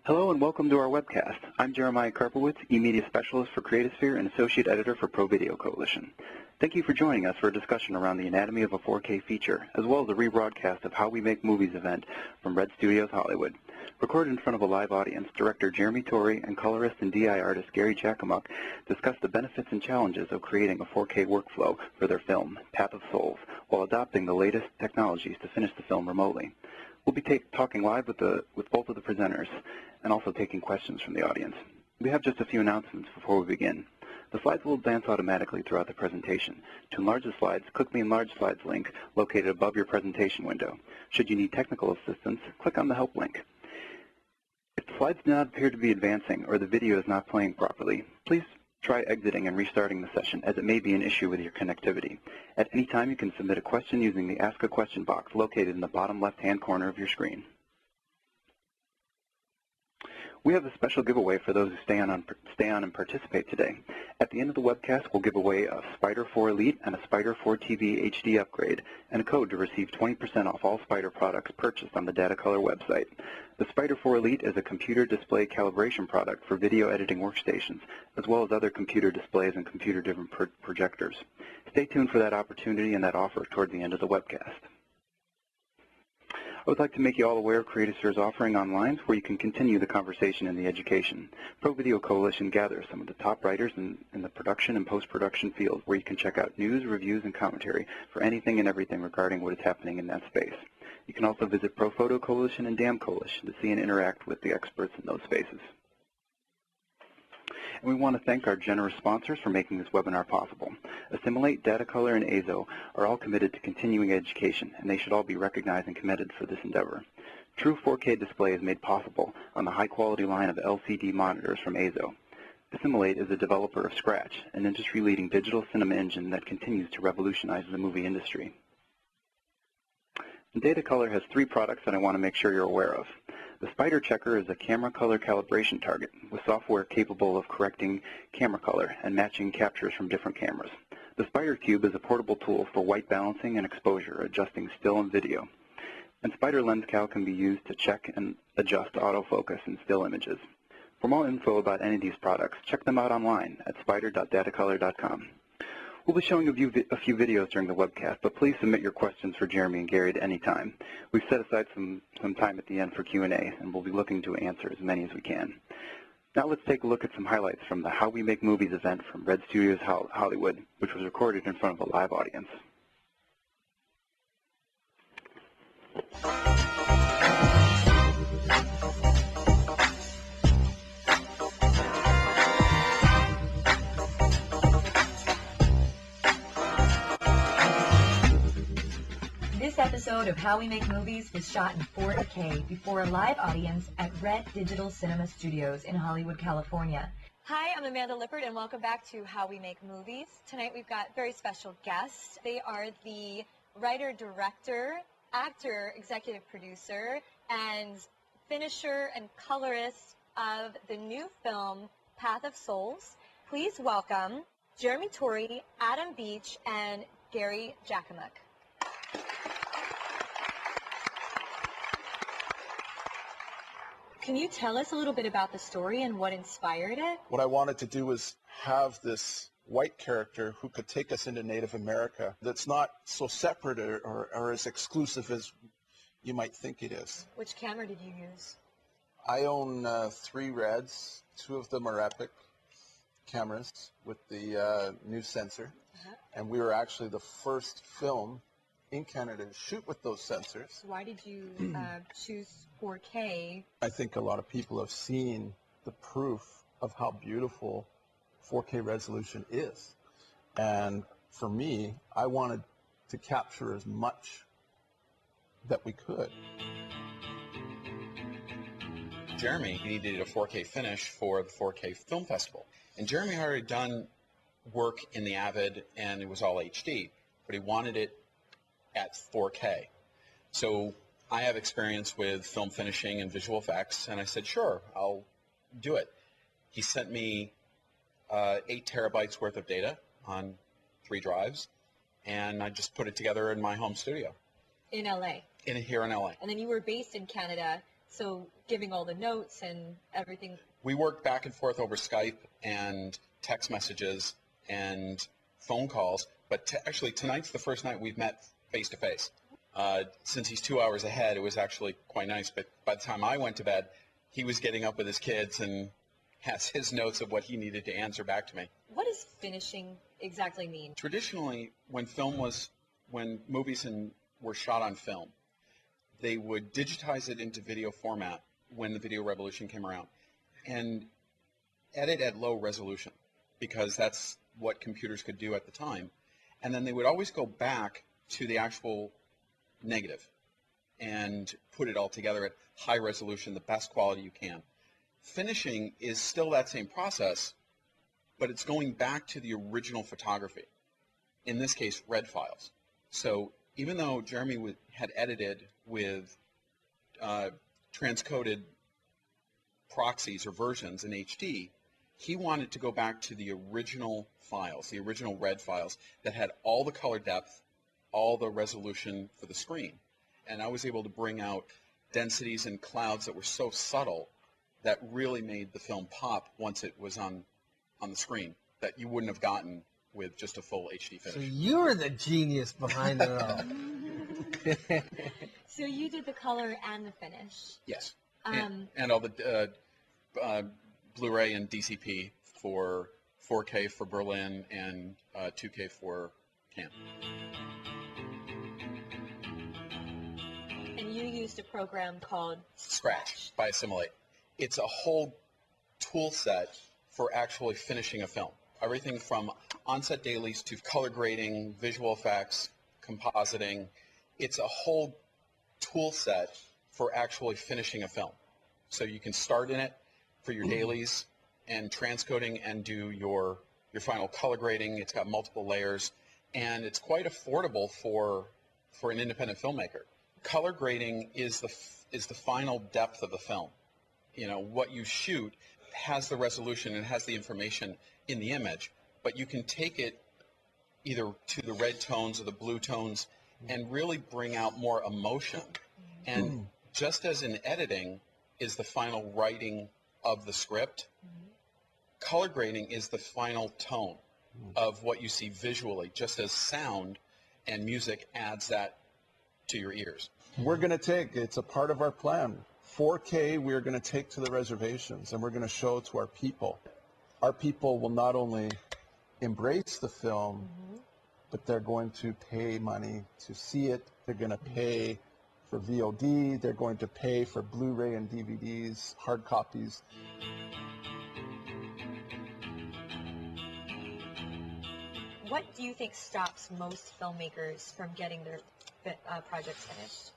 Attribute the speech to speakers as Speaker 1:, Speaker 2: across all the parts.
Speaker 1: Hello and welcome to our webcast. I'm Jeremiah Karpowitz, eMedia Specialist for CreativeSphere and Associate Editor for Pro Video Coalition. Thank you for joining us for a discussion around the anatomy of a 4K feature, as well as a rebroadcast of How We Make Movies event from Red Studios Hollywood. Recorded in front of a live audience, director Jeremy Torrey and colorist and DI artist Gary Jackamuk discuss the benefits and challenges of creating a 4K workflow for their film, Path of Souls, while adopting the latest technologies to finish the film remotely. We'll be talking live with both of the presenters and also taking questions from the audience. We have just a few announcements before we begin. The slides will advance automatically throughout the presentation. To enlarge the slides, click the Enlarge Slides link located above your presentation window. Should you need technical assistance, click on the Help link. If the slides do not appear to be advancing or the video is not playing properly, please try exiting and restarting the session, as it may be an issue with your connectivity. At any time, you can submit a question using the Ask a Question box located in the bottom left-hand corner of your screen. We have a special giveaway for those who stay on and participate today. At the end of the webcast, we'll give away a Spider 4 Elite and a Spider 4 TV HD upgrade and a code to receive 20% off all Spider products purchased on the Datacolor website. The Spider 4 Elite is a computer display calibration product for video editing workstations, as well as other computer displays and computer-driven projectors. Stay tuned for that opportunity and that offer toward the end of the webcast. I would like to make you all aware of CreativeSphere's offering online where you can continue the conversation in the education. Pro Video Coalition gathers some of the top writers in the production and post-production field where you can check out news, reviews, and commentary for anything and everything regarding what is happening in that space. You can also visit Pro Photo Coalition and DAM Coalition to see and interact with the experts in those spaces. And we want to thank our generous sponsors for making this webinar possible. Assimilate, Datacolor, and Azo are all committed to continuing education, and they should all be recognized and commended for this endeavor. True 4K display is made possible on the high-quality line of LCD monitors from Azo. Assimilate is a developer of Scratch, an industry-leading digital cinema engine that continues to revolutionize the movie industry. And Datacolor has three products that I want to make sure you're aware of. The Spider Checker is a camera color calibration target with software capable of correcting camera color and matching captures from different cameras. The Spider Cube is a portable tool for white balancing and exposure, adjusting still and video. And Spider Lens Cal can be used to check and adjust autofocus in still images. For more info about any of these products, check them out online at spider.datacolor.com. We'll be showing a few videos during the webcast, but please submit your questions for Jeremy and Gary at any time. We've set aside some time at the end for Q&A, and we'll be looking to answer as many as we can. Now let's take a look at some highlights from the How We Make Movies event from Red Studios Hollywood, which was recorded in front of a live audience.
Speaker 2: This episode of How We Make Movies was shot in 4K before a live audience at Red Digital Cinema Studios in Hollywood, California.
Speaker 3: Hi, I'm Amanda Lippert, and welcome back to How We Make Movies. Tonight we've got very special guests. They are the writer, director, actor, executive producer, and finisher and colorist of the new film, Path of Souls. Please welcome Jeremy Torrey, Adam Beach, and Gary Jackamuk. Can you tell us a little bit about the story and what inspired it?
Speaker 4: What I wanted to do was have this white character who could take us into Native America that's not so separate or as exclusive as you might think it is.
Speaker 3: Which camera did you use?
Speaker 4: I own 3 Reds. 2 of them are Epic cameras with the new sensor. And we were actually the first film in Canada to shoot with those sensors.
Speaker 3: Why did you choose 4K?
Speaker 4: I think a lot of people have seen the proof of how beautiful 4K resolution is. And for me, I wanted to capture as much that we could.
Speaker 5: Jeremy needed a 4K finish for the 4K Film Festival. And Jeremy had already done work in the Avid, and it was all HD, but he wanted it at 4K. So I have experience with film finishing and visual effects, and I said, sure, I'll do it. He sent me 8 terabytes worth of data on 3 drives, and I just put it together in my home studio.
Speaker 3: In LA?
Speaker 5: Here in LA.
Speaker 3: And then you were based in Canada So giving all the notes and everything.
Speaker 5: We worked back and forth over Skype and text messages and phone calls, but actually tonight's the first night we've met face to face. Since he's 2 hours ahead, it was actually quite nice, but by the time I went to bed, he was getting up with his kids and has his notes of what he needed to answer back to me.
Speaker 3: What does finishing exactly mean?
Speaker 5: Traditionally, when movies were shot on film, they would digitize it into video format when the video revolution came around and edit at low resolution because that's what computers could do at the time. And then they would always go back to the actual negative and put it all together at high resolution, the best quality you can. Finishing is still that same process, but it's going back to the original photography. In this case, red files. So even though Jeremy had edited with transcoded proxies or versions in HD, he wanted to go back to the original files, the original red files that had all the color depth, all the resolution for the screen. And I was able to bring out densities and clouds that were so subtle that really made the film pop once it was on the screen that you wouldn't have gotten with just a full HD finish.
Speaker 6: So you're the genius behind it all.
Speaker 3: So you did the color and the finish.
Speaker 5: Yes. And all the Blu-ray and DCP for 4K for Berlin and 2K for Cannes.
Speaker 3: And you used a program called
Speaker 5: Scratch by Assimilate. It's a whole tool set for actually finishing a film. Everything from on-set dailies to color grading, visual effects, compositing. It's a whole tool set for actually finishing a film. So you can start in it for your dailies and transcoding and do your final color grading. It's got multiple layers, and it's quite affordable for an independent filmmaker. Color grading is the final depth of the film. You know, what you shoot has the resolution and has the information in the image, but you can take it either to the red tones or the blue tones and really bring out more emotion. And just as in editing is the final writing of the script, color grading is the final tone of what you see visually, just as sound and music adds that to your ears.
Speaker 4: We're going to take, it's a part of our plan. 4K we're going to take to the reservations and we're going to show it to our people. Our people will not only embrace the film, but they're going to pay money to see it. They're going to pay for VOD. They're going to pay for Blu-ray and DVDs, hard copies.
Speaker 3: What do you think stops most filmmakers from getting their projects finished?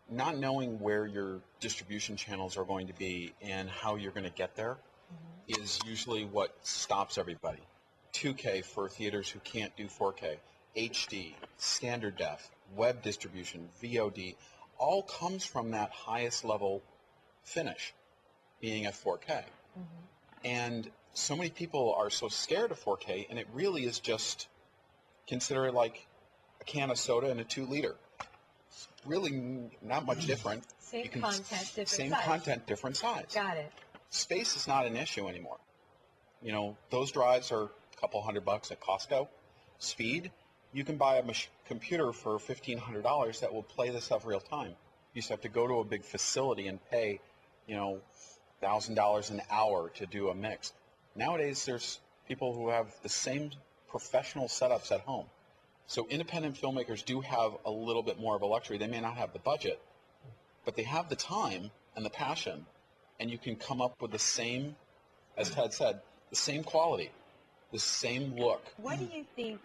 Speaker 5: Not knowing where your distribution channels are going to be and how you're going to get there is usually what stops everybody. 2K for theaters who can't do 4K, HD, standard def, web distribution, VOD, all comes from that highest level finish, being at 4K. And so many people are so scared of 4K, and it really is just, consider it like a can of soda and a 2-liter. It's really not much different.
Speaker 3: Same content, different
Speaker 5: same
Speaker 3: size.
Speaker 5: content, different size.
Speaker 3: Got it.
Speaker 5: Space is not an issue anymore. You know, those drives are a couple $100 at Costco. Speed, you can buy a computer for $1,500 that will play this stuff real time. You used to have to go to a big facility and pay, you know, $1,000 an hour to do a mix. Nowadays, there's people who have the same professional setups at home. So independent filmmakers do have a little bit more of a luxury. They may not have the budget, but they have the time and the passion, and you can come up with the same, as Ted said, the same quality, the same look.
Speaker 3: What do you think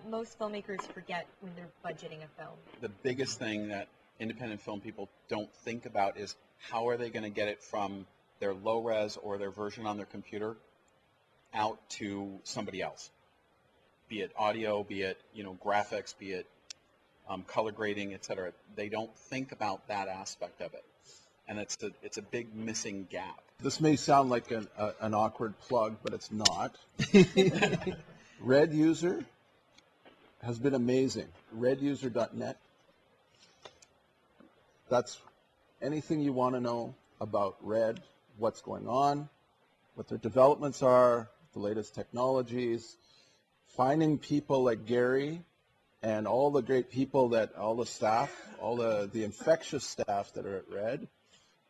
Speaker 3: most filmmakers forget when they're budgeting a film?
Speaker 5: The biggest thing that independent film people don't think about is how are they going to get it from their low res or their version on their computer out to somebody else, be it audio, be it, you know, graphics, be it color grading, etc. They don't think about that aspect of it, and it's a big missing gap.
Speaker 4: This may sound like an awkward plug, but it's not. Red User has been amazing. RedUser.net. That's anything you want to know about Red, what's going on, what their developments are, the latest technologies, finding people like Gary and all the great people that, all the staff, all the infectious staff that are at Red,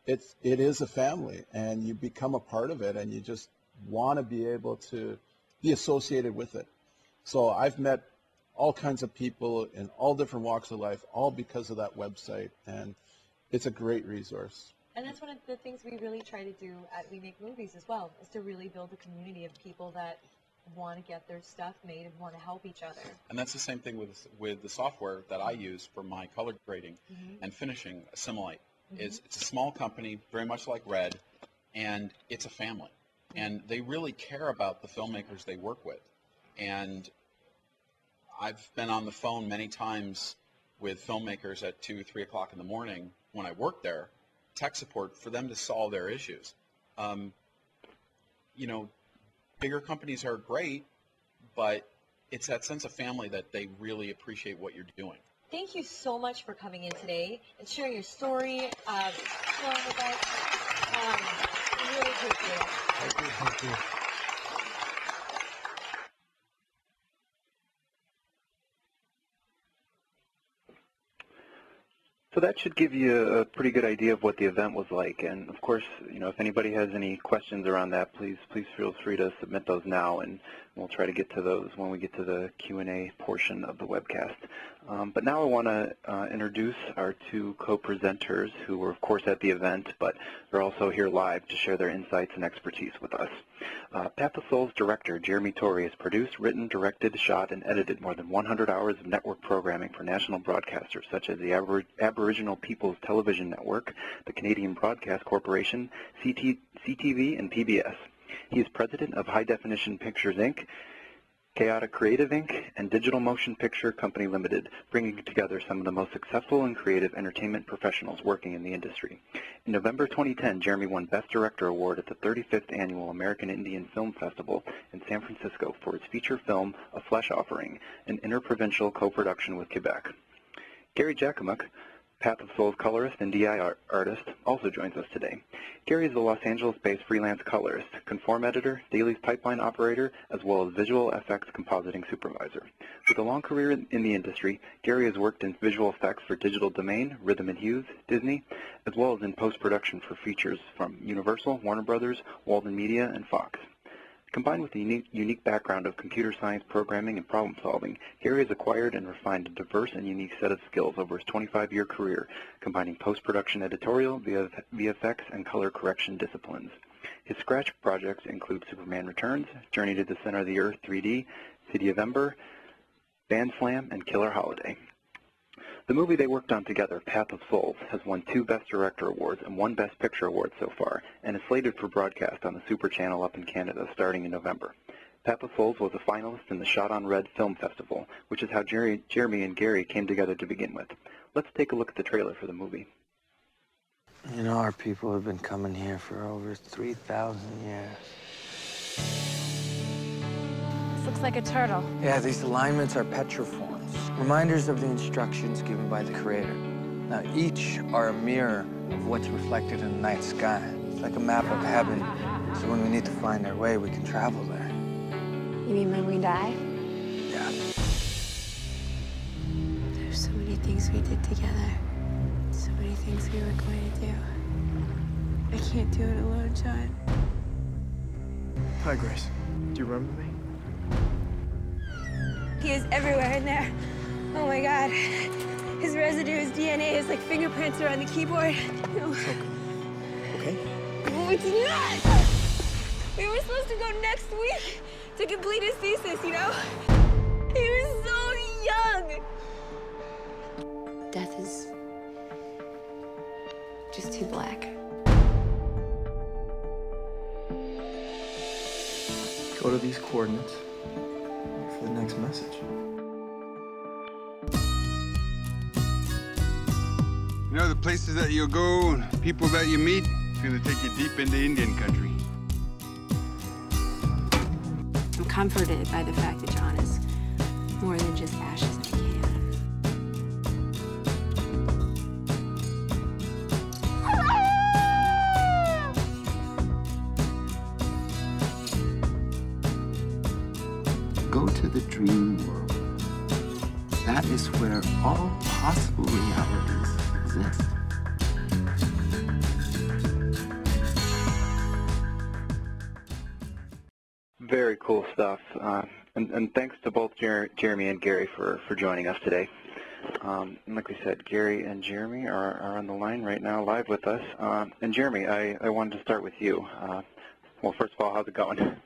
Speaker 4: it is a family, and you become a part of it, and you just want to be able to be associated with it. So I've met all kinds of people in all different walks of life, all because of that website, and it's a great resource.
Speaker 3: And that's one of the things we really try to do at We Make Movies as well, is to really build a community of people that want to get their stuff made and want to help each other.
Speaker 5: And that's the same thing with the software that I use for my color grading and finishing, Assimilate. It's a small company, very much like Red, and it's a family. And they really care about the filmmakers they work with. And I've been on the phone many times with filmmakers at 2, 3 o'clock in the morning when I work there, tech support, for them to solve their issues. You know, bigger companies are great, but it's that sense of family that they really appreciate what you're doing.
Speaker 3: Thank you so much for coming in today and sharing your story, sharing with us. We really appreciate it.
Speaker 6: Thank you. Thank you.
Speaker 1: So that should give you a pretty good idea of what the event was like. And of course, you know, if anybody has any questions around that, please feel free to submit those now, and we'll try to get to those when we get to the Q&A portion of the webcast. But now I want to introduce our two co-presenters who were, of course, at the event, but they're also here live to share their insights and expertise with us. Path of Soul's director, Jeremy Torrey, has produced, written, directed, shot, and edited more than 100 hours of network programming for national broadcasters such as the Aboriginal People's Television Network, the Canadian Broadcast Corporation, CTV, and PBS. He is president of High Definition Pictures, Inc., Chaotic Creative, Inc., and Digital Motion Picture Company Limited, bringing together some of the most successful and creative entertainment professionals working in the industry. In November 2010, Jeremy won Best Director Award at the 35th Annual American Indian Film Festival in San Francisco for his feature film, A Flesh Offering, an interprovincial co-production with Quebec. Gary Jacomuk, Path of Soul's colorist and DI artist, also joins us today. Gary is a Los Angeles-based freelance colorist, conform editor, dailies pipeline operator, as well as visual effects compositing supervisor. With a long career in the industry, Gary has worked in visual effects for Digital Domain, Rhythm and Hues, Disney, as well as in post-production for features from Universal, Warner Brothers, Walden Media, and Fox. Combined with the unique background of computer science programming and problem solving, Gary has acquired and refined a diverse and unique set of skills over his 25-year career, combining post-production editorial, VFX, and color correction disciplines. His scratch projects include Superman Returns, Journey to the Center of the Earth 3D, City of Ember, Band Slam, and Killer Holiday. The movie they worked on together, Path of Souls, has won 2 Best Director Awards and 1 Best Picture Award so far, and is slated for broadcast on the Super Channel up in Canada starting in November. Path of Souls was a finalist in the Shot on Red Film Festival, which is how Jeremy and Gary came together to begin with. Let's take a look at the trailer for the movie.
Speaker 6: You know, our people have been coming here for over 3,000 years.
Speaker 7: This looks like a turtle.
Speaker 6: Yeah, these alignments are petroforms, reminders of the instructions given by the Creator. Now, each are a mirror of what's reflected in the night sky. It's like a map of heaven, so when we need to find our way, we can travel there.
Speaker 7: You mean when we die?
Speaker 6: Yeah.
Speaker 7: There's so many things we did together. So many things we were going to do. I can't do it alone, John.
Speaker 8: Hi, Grace. Do you remember me?
Speaker 7: He is everywhere in there. Oh my God. His residue, his DNA, his like fingerprints are on the keyboard. No.
Speaker 8: Okay.
Speaker 7: Oh, it's not! We were supposed to go next week to complete his thesis, you know? He was so young. Death is just too black.
Speaker 8: Go to these coordinates for the next message.
Speaker 9: You know, the places that you'll go and people that you meet, it's gonna take you deep into Indian country.
Speaker 7: I'm comforted by the fact that John is more than just ashes in a can.
Speaker 10: go to the dream world. That is where all possible realities exist.
Speaker 1: Very cool stuff. And thanks to both Jeremy and Gary for joining us today. And like we said, Gary and Jeremy are on the line right now, live with us. And Jeremy, I wanted to start with you. Well, first of all, how's it going?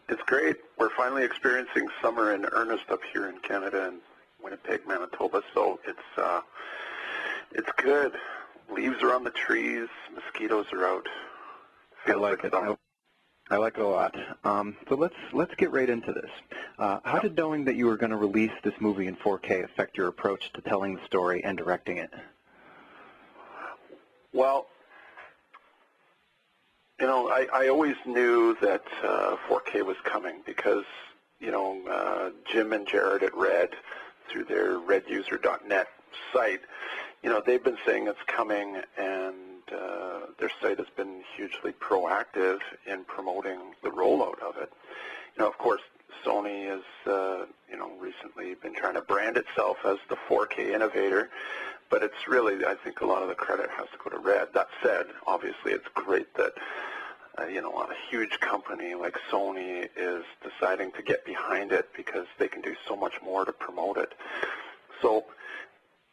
Speaker 11: It's great. We're finally experiencing summer in earnest up here in Canada and Winnipeg, Manitoba, so it's good. Leaves are on the trees, mosquitoes are out.
Speaker 1: I like it. I like it a lot. So let's get right into this. How did knowing that you were going to release this movie in 4K affect your approach to telling the story and directing it?
Speaker 11: Well, you know, I always knew that 4K was coming because, you know, Jim and Jared at Red, through their reduser.net site, you know, they've been saying it's coming, and their site has been hugely proactive in promoting the rollout of it. You know, of course, Sony has, you know, recently been trying to brand itself as the 4K innovator, but it's really, I think a lot of the credit has to go to Red. That said, obviously it's great that, you know, a huge company like Sony is deciding to get behind it because they can do so much more to promote it. So,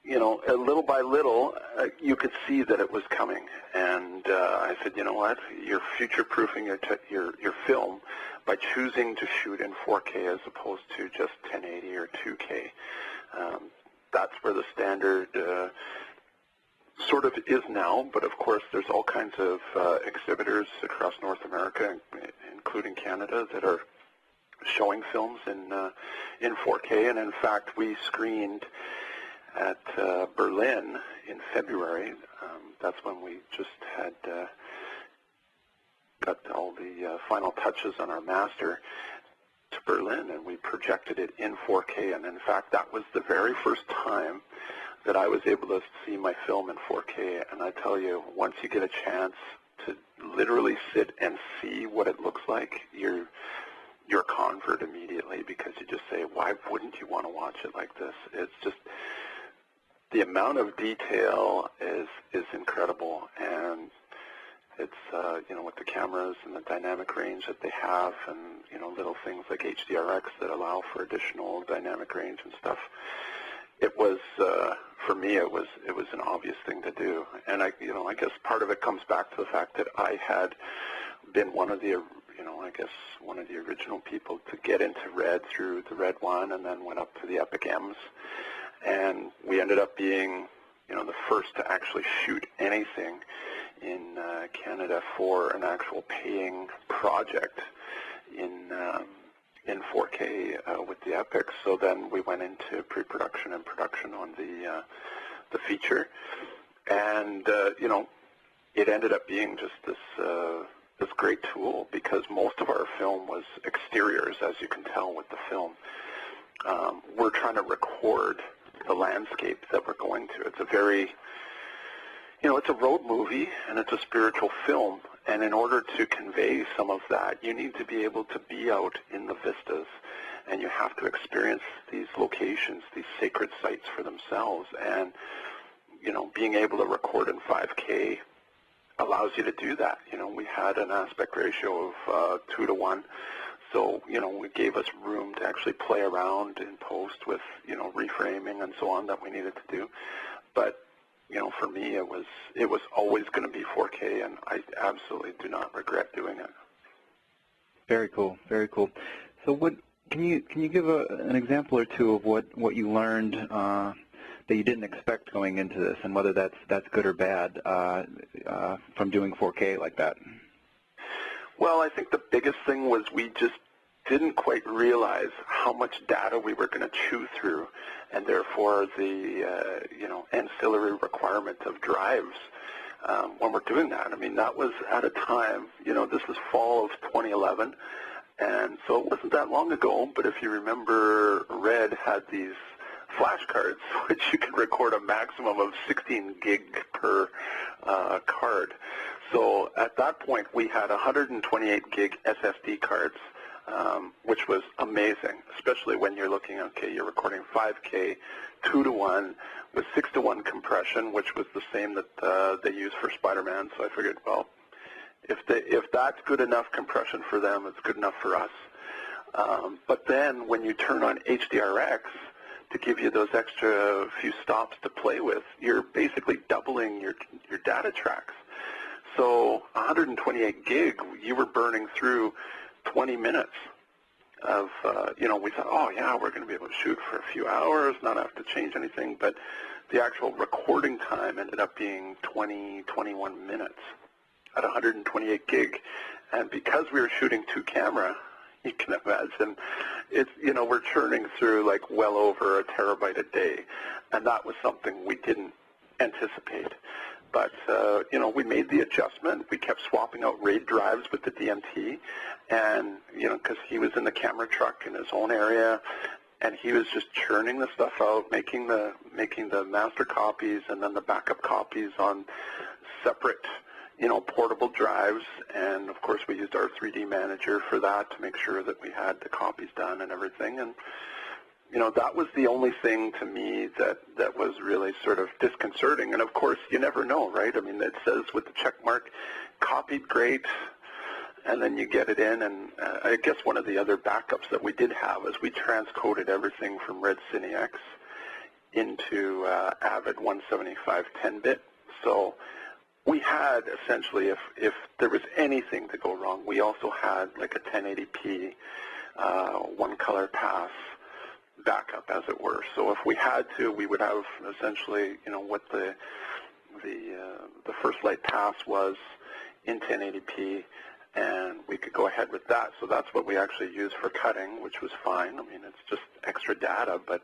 Speaker 11: you know, little by little, you could see that it was coming, and I said, you know what, you're future-proofing your film by choosing to shoot in 4K as opposed to just 1080 or 2K. That's where the standard sort of is now, but of course there's all kinds of exhibitors across North America, including Canada, that are showing films in 4K, and in fact we screened at Berlin in February. That's when we just had got all the final touches on our master to Berlin, and we projected it in 4K, and in fact that was the very first time that I was able to see my film in 4K, and I tell you, once you get a chance to literally sit and see what it looks like, you're a convert immediately, because you just say, why wouldn't you want to watch it like this? It's just, the amount of detail is incredible, and it's, you know, with the cameras and the dynamic range that they have, and, you know, little things like HDRX that allow for additional dynamic range and stuff. It was, for me, it was an obvious thing to do, and I guess part of it comes back to the fact that I had been one of the, you know, I guess one of the original people to get into Red through the Red One, and then went up to the Epic M's, and we ended up being, you know, the first to actually shoot anything in Canada for an actual paying project in 4K with the Epic. So then we went into pre-production and production on the feature, and you know, it ended up being just this great tool, because most of our film was exteriors, as you can tell with the film. We're trying to record the landscape that we're going to. It's a very, you know, it's a road movie, and it's a spiritual film, and in order to convey some of that, you need to be able to be out in the vistas, and you have to experience these locations, these sacred sites for themselves, and, you know, being able to record in 5K allows you to do that. You know, we had an aspect ratio of 2:1, so, you know, it gave us room to actually play around in post with, you know, reframing and so on that we needed to do. But, you know, for me, it was always going to be 4K, and I absolutely do not regret doing it.
Speaker 1: Very cool, very cool. So what can you give an example or two of what you learned that you didn't expect going into this, and whether that's good or bad from doing 4K like that?
Speaker 11: Well, I think the biggest thing was we just didn't quite realize how much data we were going to chew through, and therefore the you know, ancillary requirement of drives when we're doing that. I mean, that was at a time, you know, this was fall of 2011, and so it wasn't that long ago, but if you remember, Red had these flashcards, which you could record a maximum of 16 gig per card. So at that point, we had 128 gig SSD cards, which was amazing, especially when you're looking, okay, you're recording 5K, 2:1 with 6:1 compression, which was the same that they use for Spider-Man. So I figured, well, if that's good enough compression for them, it's good enough for us. But then when you turn on HDRX to give you those extra few stops to play with, you're basically doubling your data tracks. So 128 gig, you were burning through 20 minutes of, we thought, oh yeah, we're going to be able to shoot for a few hours, not have to change anything, but the actual recording time ended up being 21 minutes at 128 gig. And because we were shooting 2 camera, you can imagine, it's, we're churning through like well over a terabyte a day, and that was something we didn't anticipate. But, we made the adjustment. We kept swapping out RAID drives with the DMT, and, because he was in the camera truck in his own area, and he was just churning the stuff out, making the master copies and then the backup copies on separate, portable drives. And, of course, we used our 3D manager for that to make sure that we had the copies done and everything. And, that was the only thing to me that was really sort of disconcerting. And, of course, you never know, right? I mean, it says with the check mark, copied great, and then you get it in. And I guess one of the other backups that we did have is we transcoded everything from Red Cinex into Avid 175 10-bit. So we had essentially, if there was anything to go wrong, we also had like a 1080p one color pass backup, as it were. So if we had to, we would have essentially, what the first light pass was in 1080p, and we could go ahead with that. So that's what we actually used for cutting, which was fine. I mean, it's just extra data, but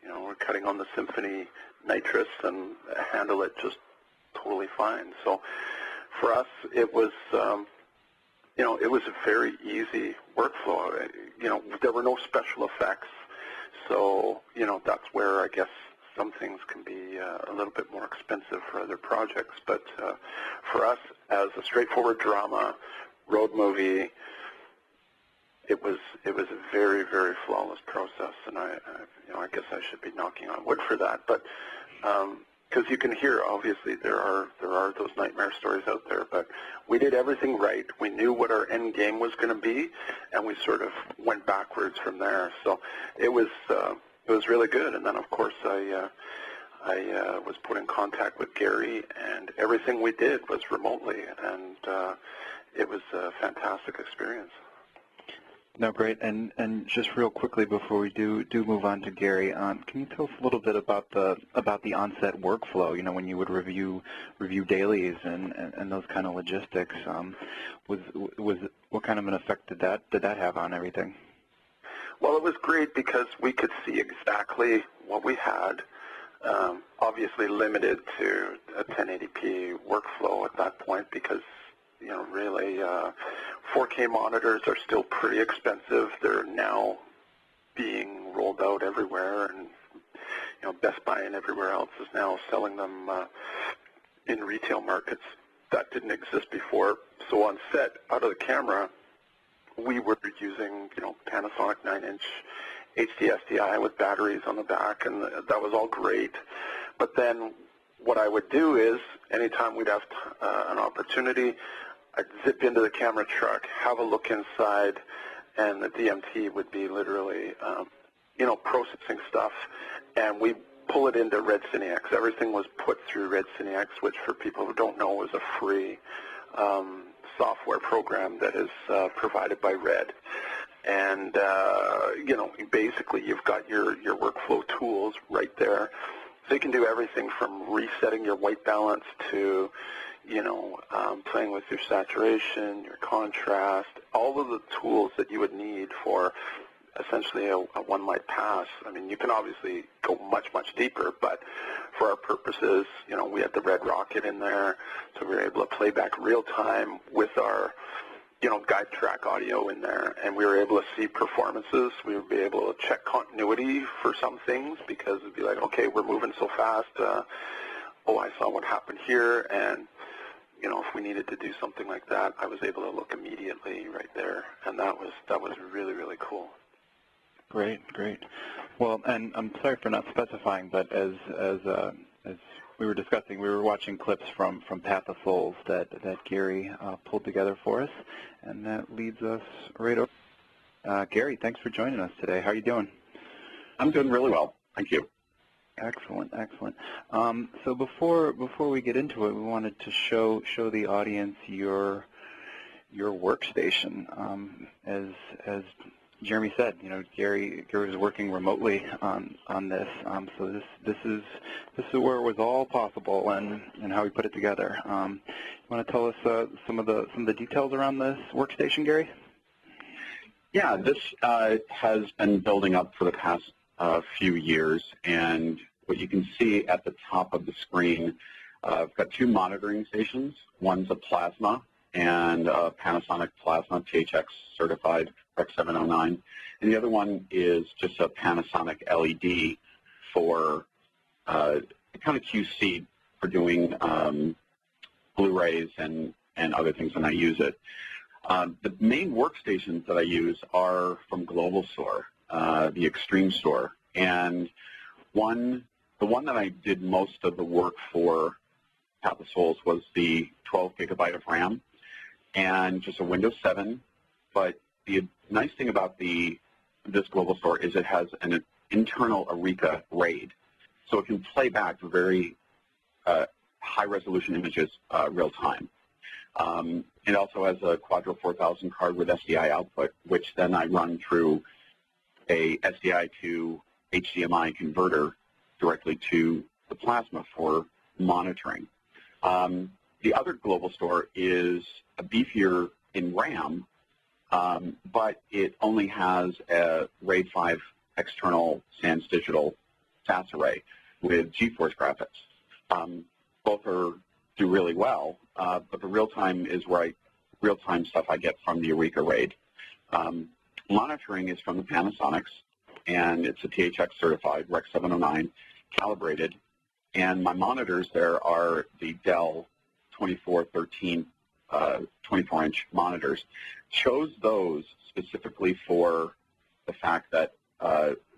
Speaker 11: we're cutting on the Symphony Nitrous and handle it just totally fine. So for us, it was it was a very easy workflow. There were no special effects. So, that's where I guess some things can be a little bit more expensive for other projects. But for us, as a straightforward drama, road movie, it was a very, very flawless process. And I guess I should be knocking on wood for that. But because you can hear, obviously, there are those nightmare stories out there. But we did everything right. We knew what our end game was going to be, and we sort of went backwards from there. So it was really good. And then, of course, I was put in contact with Gary, and everything we did was remotely, and it was a fantastic experience.
Speaker 1: No, great. And just real quickly before we do move on to Gary, can you tell us a little bit about the on-set workflow? When you would review dailies and those kind of logistics. What kind of an effect did that have on everything?
Speaker 11: Well, it was great because we could see exactly what we had. Obviously limited to a 1080p workflow at that point because really 4K monitors are still pretty expensive. They're now being rolled out everywhere, and Best Buy and everywhere else is now selling them in retail markets. That didn't exist before. So on set, out of the camera, we were using Panasonic 9-inch HD SDI with batteries on the back, and that was all great. But then what I would do is, anytime we'd have an opportunity, I'd zip into the camera truck, have a look inside, and the DMT would be literally, processing stuff, and we pull it into Red Cinex. Everything was put through Red Cinex, which for people who don't know is a free software program that is provided by Red. And, basically you've got your workflow tools right there. So you can do everything from resetting your white balance to, playing with your saturation, your contrast, all of the tools that you would need for essentially a one-light pass. I mean, you can obviously go much, much deeper, but for our purposes, we had the Red Rocket in there, so we were able to play back real time with our, guide track audio in there, and we were able to see performances. We would be able to check continuity for some things because it'd be like, okay, we're moving so fast. I saw what happened here, and you know, if we needed to do something like that, I was able to look immediately right there, and that was really, really cool.
Speaker 1: Great, great. Well, and I'm sorry for not specifying, but as we were discussing, we were watching clips from Path of Souls that Gary pulled together for us, and that leads us right over. Gary, thanks for joining us today. How are you doing?
Speaker 12: I'm doing really well. Thank you.
Speaker 1: Excellent, excellent. So before we get into it, we wanted to show the audience your workstation. As Jeremy said, you know, Gary was working remotely on this. So this is where it was all possible, and how we put it together. You want to tell us some of the details around this workstation, Gary?
Speaker 12: Yeah, this has been building up for the past few years, and what you can see at the top of the screen, I've got two monitoring stations. One's a plasma, and a Panasonic Plasma THX certified Rec 709, and the other one is just a Panasonic LED for kind of QC for doing Blu-rays and other things when I use it. The main workstations that I use are from Global Store, the Extreme Store, and the one that I did most of the work for Path of Souls was the 12 gigabyte of RAM and just a Windows 7. But the nice thing about this Global Store is it has an internal Eureka RAID, so it can play back very high-resolution images real time. It also has a Quadro 4000 card with SDI output, which then I run through a SDI to HDMI converter directly to the plasma for monitoring. The other Global Store is a beefier in RAM, but it only has a RAID 5 external Sans Digital SAS array with GeForce graphics. Both do really well, but the real-time is where real-time stuff I get from the Eureka RAID. Monitoring is from the Panasonics, and it's a THX certified, Rec 709, calibrated, and my monitors there are the Dell 2413 24-inch monitors. Chose those specifically for the fact that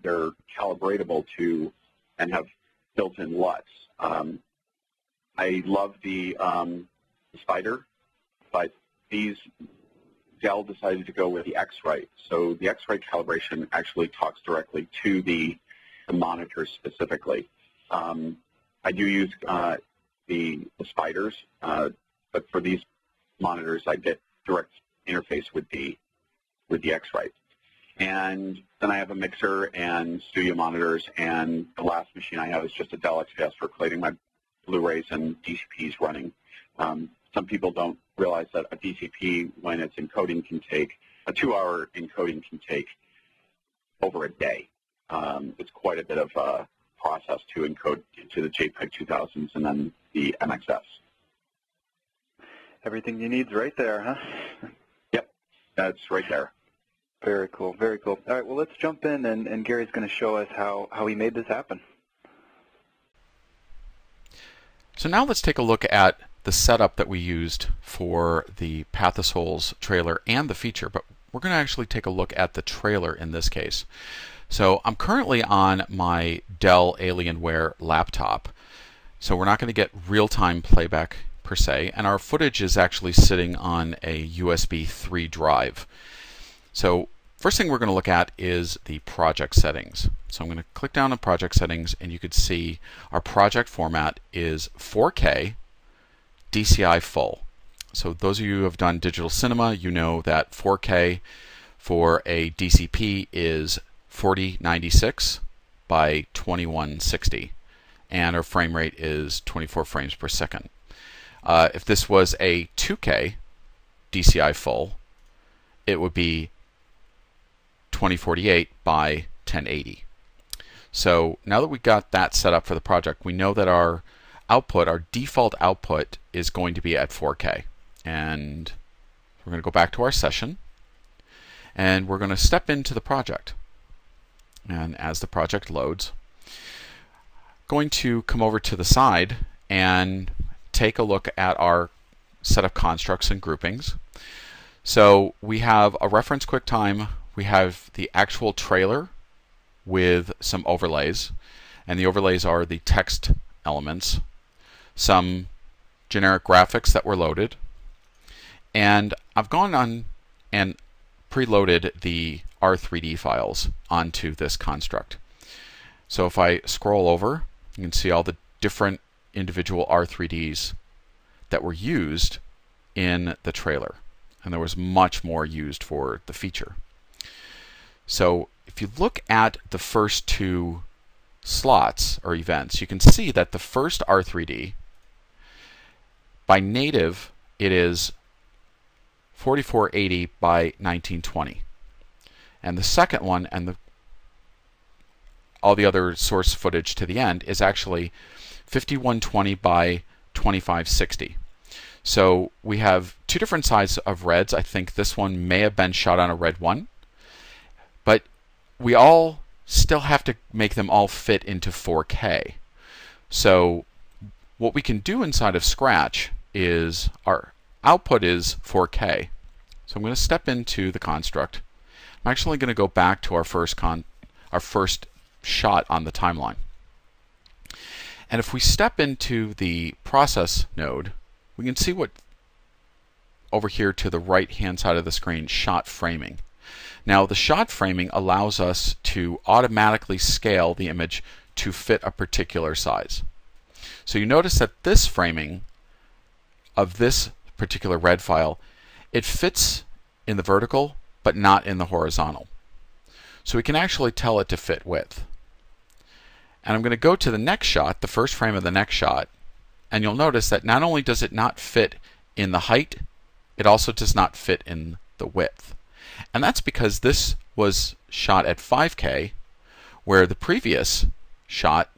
Speaker 12: they're calibratable to and have built-in LUTs. I love the Spider, but Dell decided to go with the X-Rite. So the X-Rite calibration actually talks directly to the monitors specifically. I do use the Spiders, but for these monitors, I get direct interface with the X-Rite. And then I have a mixer and studio monitors, and the last machine I have is just a Dell XPS for collating my Blu-rays and DCPs running. Some people don't realize that a DCP, when it's encoding, a 2-hour encoding can take over a day. It's quite a bit of a process to encode into the JPEG 2000s and then the MXFs.
Speaker 1: Everything you need's right there, huh?
Speaker 12: Yep, that's right there.
Speaker 1: Very cool, very cool. All right, well, let's jump in, and Gary's going to show us how he made this happen.
Speaker 13: So now let's take a look at the setup that we used for the Path of Souls trailer and the feature, but we're going to actually take a look at the trailer in this case. So I'm currently on my Dell Alienware laptop, so we're not going to get real-time playback per se, and our footage is actually sitting on a USB 3 drive. So first thing we're going to look at is the project settings. So I'm going to click down on project settings, and you could see our project format is 4K DCI full. So those of you who have done digital cinema, you know that 4K for a DCP is 4096 by 2160, and our frame rate is 24 frames per second. If this was a 2K DCI full, it would be 2048 by 1080. So now that we've got that set up for the project, we know that our output, our default output, is going to be at 4K. And we're going to go back to our session, and we're going to step into the project. And as the project loads, going to come over to the side and take a look at our set of constructs and groupings. So we have a reference QuickTime, we have the actual trailer with some overlays, and the overlays are the text elements, some generic graphics that were loaded, and I've gone on and preloaded the R3D files onto this construct. So if I scroll over, you can see all the different individual R3Ds that were used in the trailer, and there was much more used for the feature. So if you look at the first two slots or events, you can see that the first R3D, by native, it is 4480 by 1920. And the second one, and all the other source footage to the end, is actually 5120 by 2560. So we have two different sizes of reds. I think this one may have been shot on a red 1, but we all still have to make them all fit into 4K. So what we can do inside of Scratch is our output is 4K. So I'm going to step into the construct. I'm actually going to go back to our first shot on the timeline. And if we step into the process node, we can see what over here to the right hand side of the screen, shot framing. Now the shot framing allows us to automatically scale the image to fit a particular size. So you notice that this framing of this particular red file, it fits in the vertical but not in the horizontal. So we can actually tell it to fit width. And I'm going to go to the next shot, the first frame of the next shot, and you'll notice that not only does it not fit in the height, it also does not fit in the width. And that's because this was shot at 5K, where the previous shot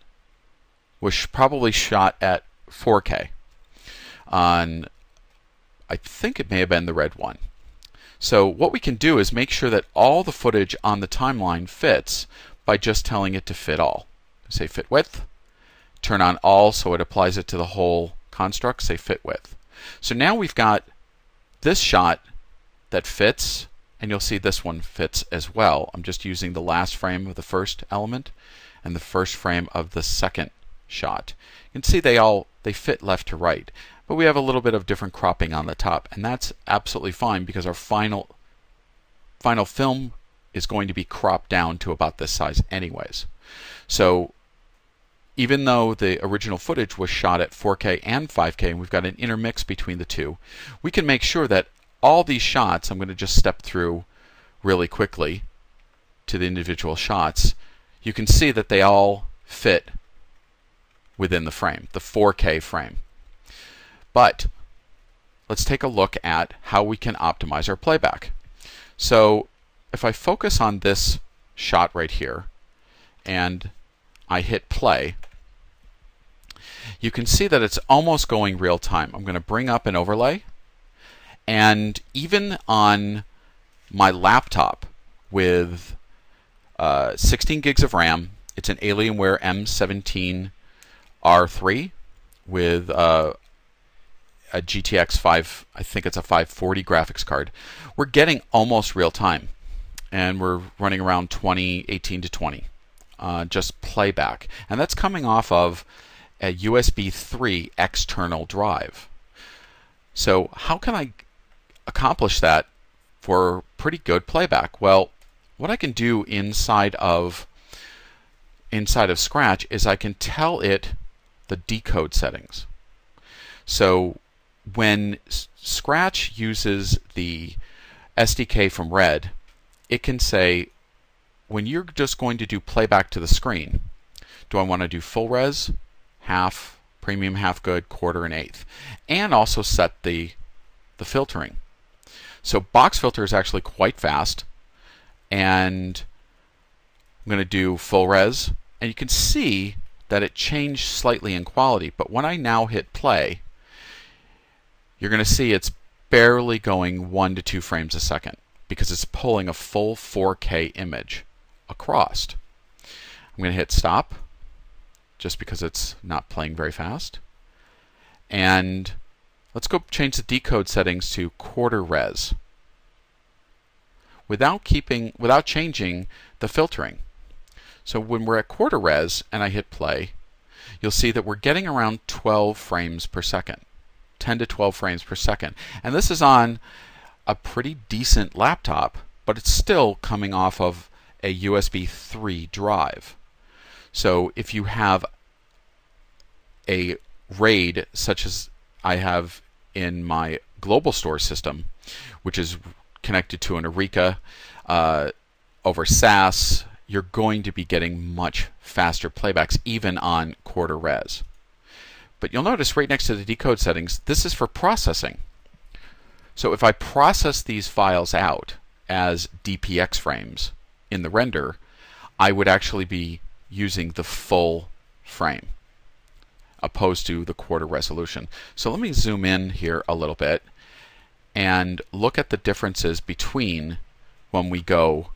Speaker 13: was probably shot at 4K on, I think it may have been the red one. So what we can do is make sure that all the footage on the timeline fits by just telling it to fit all. Say fit width, turn on all so it applies it to the whole construct, say fit width. So now we've got this shot that fits, and you'll see this one fits as well. I'm just using the last frame of the first element and the first frame of the second shot. You can see they fit left to right, but we have a little bit of different cropping on the top, and that's absolutely fine because our final film is going to be cropped down to about this size anyways. So even though the original footage was shot at 4K and 5K, and we've got an intermix between the two, we can make sure that all these shots, I'm going to just step through really quickly to the individual shots, you can see that they all fit within the frame, the 4K frame. But let's take a look at how we can optimize our playback. So if I focus on this shot right here and I hit play, you can see that it's almost going real time. I'm going to bring up an overlay, and even on my laptop with 16 gigs of RAM, it's an Alienware M17R3 with a GTX 5, I think it's a 540 graphics card. We're getting almost real time, and we're running around 18 to 20. Just playback, and that's coming off of a USB 3 external drive. So how can I accomplish that for pretty good playback? Well, what I can do inside of Scratch is I can tell it the decode settings. So when Scratch uses the SDK from Red, it can say, when you're just going to do playback to the screen, do I want to do full res, half, premium, half good, quarter, and eighth? And also set the filtering. So box filter is actually quite fast, and I'm going to do full res, and you can see that it changed slightly in quality, but when I now hit play, you're going to see it's barely going 1 to 2 frames a second because it's pulling a full 4K image across. I'm going to hit stop just because it's not playing very fast, and Let's go change the decode settings to quarter res without changing the filtering. So when we're at quarter res and I hit play, you'll see that we're getting around 12 frames per second, 10 to 12 frames per second. And this is on a pretty decent laptop, but it's still coming off of a USB 3 drive. So if you have a RAID such as I have in my global store system, which is connected to an Eureka over SAS, you're going to be getting much faster playbacks even on quarter res. But you'll notice right next to the decode settings, this is for processing. So if I process these files out as DPX frames in the render, I would actually be using the full frame opposed to the quarter resolution. So let me zoom in here a little bit and look at the differences between when we go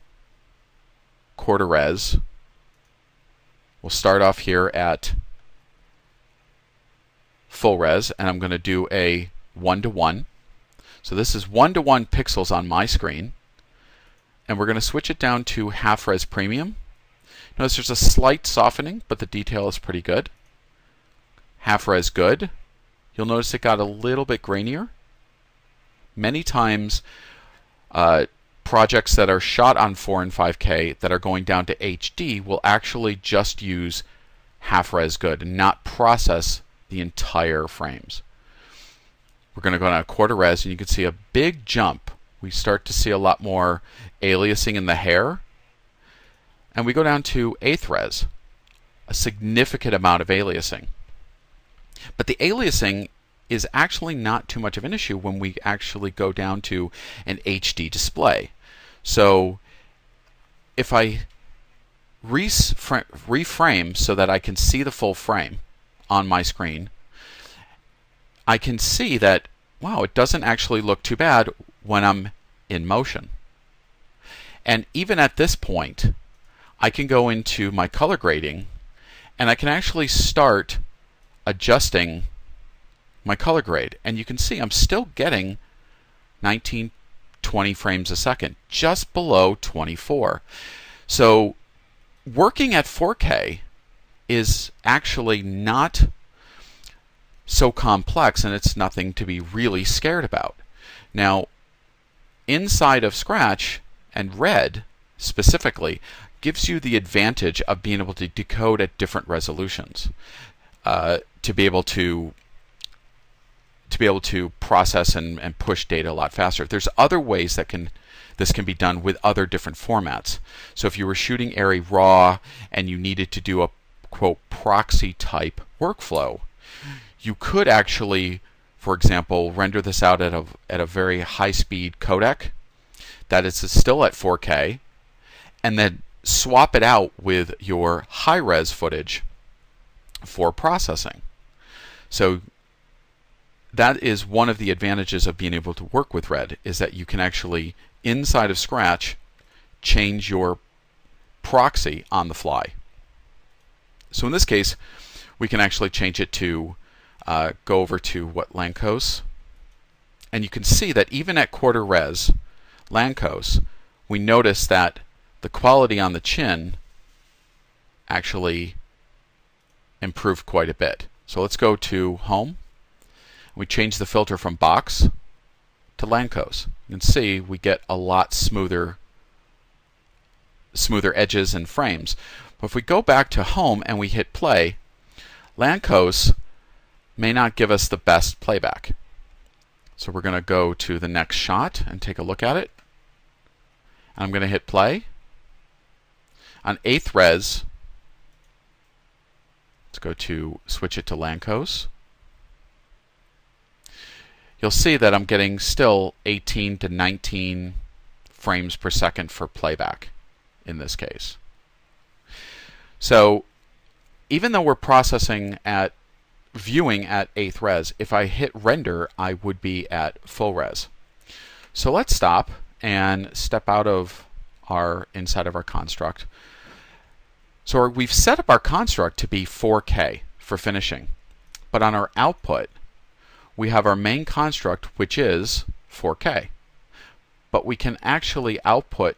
Speaker 13: quarter res. We'll start off here at full res, and I'm going to do a 1:1. So this is 1:1 pixels on my screen, and we're going to switch it down to half res premium. Notice there's a slight softening, but the detail is pretty good. Half res good. You'll notice it got a little bit grainier. Many times projects that are shot on 4 and 5K that are going down to HD will actually just use half res good and not process the entire frames. We're going to go down to quarter res, and you can see a big jump. We start to see a lot more aliasing in the hair. And we go down to eighth res, a significant amount of aliasing. But the aliasing is actually not too much of an issue when we actually go down to an HD display. So if I reframe so that I can see the full frame on my screen, I can see that, wow, it doesn't actually look too bad when I'm in motion. And even at this point, I can go into my color grading and I can actually start adjusting my color grade. And you can see I'm still getting 19, 20 frames a second, just below 24. So working at 4K is actually not so complex, and it's nothing to be really scared about. Now, inside of Scratch and Red specifically gives you the advantage of being able to decode at different resolutions, to be able to process and push data a lot faster. There's other ways that this can be done with other different formats. So if you were shooting ARRI RAW and you needed to do a quote proxy type workflow, you could actually, for example, render this out at a very high speed codec that is still at 4K, and then swap it out with your high res footage for processing. So that is one of the advantages of being able to work with Red, is that you can actually, inside of Scratch, change your proxy on the fly. So in this case, we can actually change it to go over to Lancos, and you can see that even at quarter res Lancos, we notice that the quality on the chin actually improved quite a bit. So let's go to Home. We change the filter from box to Lancos. You can see we get a lot smoother edges and frames. But if we go back to Home and we hit play, Lancos may not give us the best playback. So we're going to go to the next shot and take a look at it. I'm going to hit play. On 8th res, let's go to switch it to Lancos. You'll see that I'm getting still 18 to 19 frames per second for playback in this case. So even though we're processing at viewing at 8th res, if I hit render, I would be at full res. So let's stop and step out of inside of our construct. So we've set up our construct to be 4K for finishing, but on our output, we have our main construct, which is 4K. But we can actually output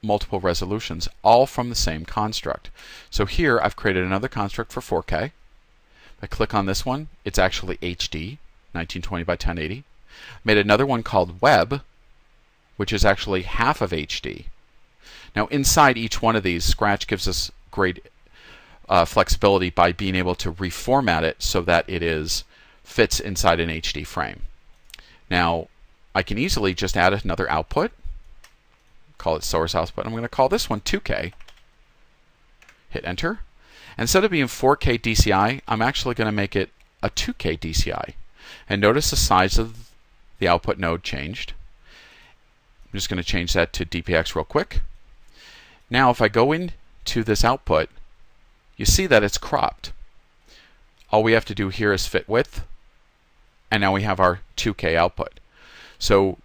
Speaker 13: multiple resolutions, all from the same construct. So here I've created another construct for 4K. I click on this one, it's actually HD, 1920 by 1080. Made another one called Web, which is actually half of HD. Now inside each one of these, Scratch gives us great flexibility by being able to reformat it so that it fits inside an HD frame. Now I can easily just add another output, call it source output. I'm going to call this one 2K. Hit enter. Instead of being 4K DCI, I'm actually going to make it a 2K DCI. And notice the size of the output node changed. I'm just going to change that to DPX real quick. Now if I go into this output, you see that it's cropped. All we have to do here is fit width, and now we have our 2K output. So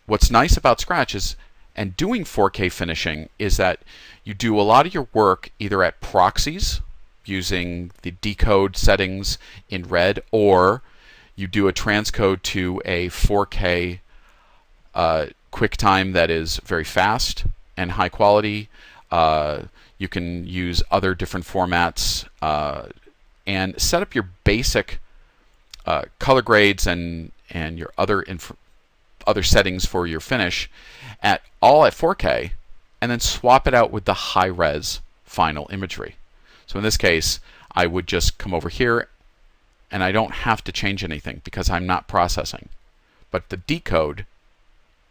Speaker 13: what's nice about Scratch is, and doing 4K finishing, is that you do a lot of your work either at proxies using the decode settings in red, or you do a transcode to a 4K QuickTime that is very fast and high quality. You can use other different formats and set up your basic color grades and your other settings for your finish all at 4K, and then swap it out with the high-res final imagery. So in this case, I would just come over here, and I don't have to change anything because I'm not processing. But the decode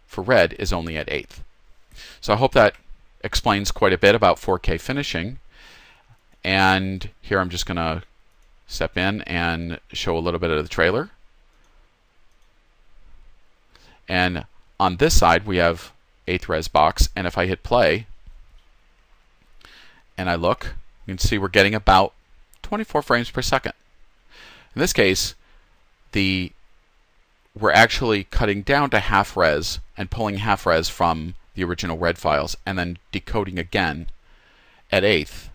Speaker 13: for red is only at 1/8. So I hope that explains quite a bit about 4K finishing. And here I'm just going to step in and show a little bit of the trailer. And on this side we have 1/8 res box, and if I hit play and I look, you can see we're getting about 24 frames per second. In this case, we're actually cutting down to half res and pulling half res from the original red files and then decoding again at 1/8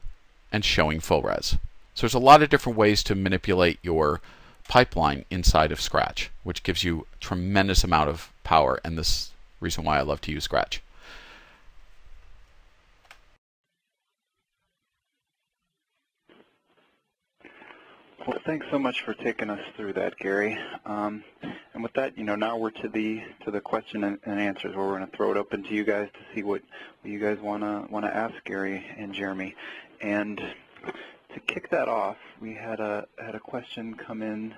Speaker 13: and showing full res. So there's a lot of different ways to manipulate your pipeline inside of Scratch, which gives you a tremendous amount of power, and this is the reason why I love to use Scratch.
Speaker 1: Well, thanks so much for taking us through that, Gary. And with that, now we're to the question and answers, where we're going to throw it open to you guys to see what you guys want to ask Gary and Jeremy. And to kick that off, we had a question come in.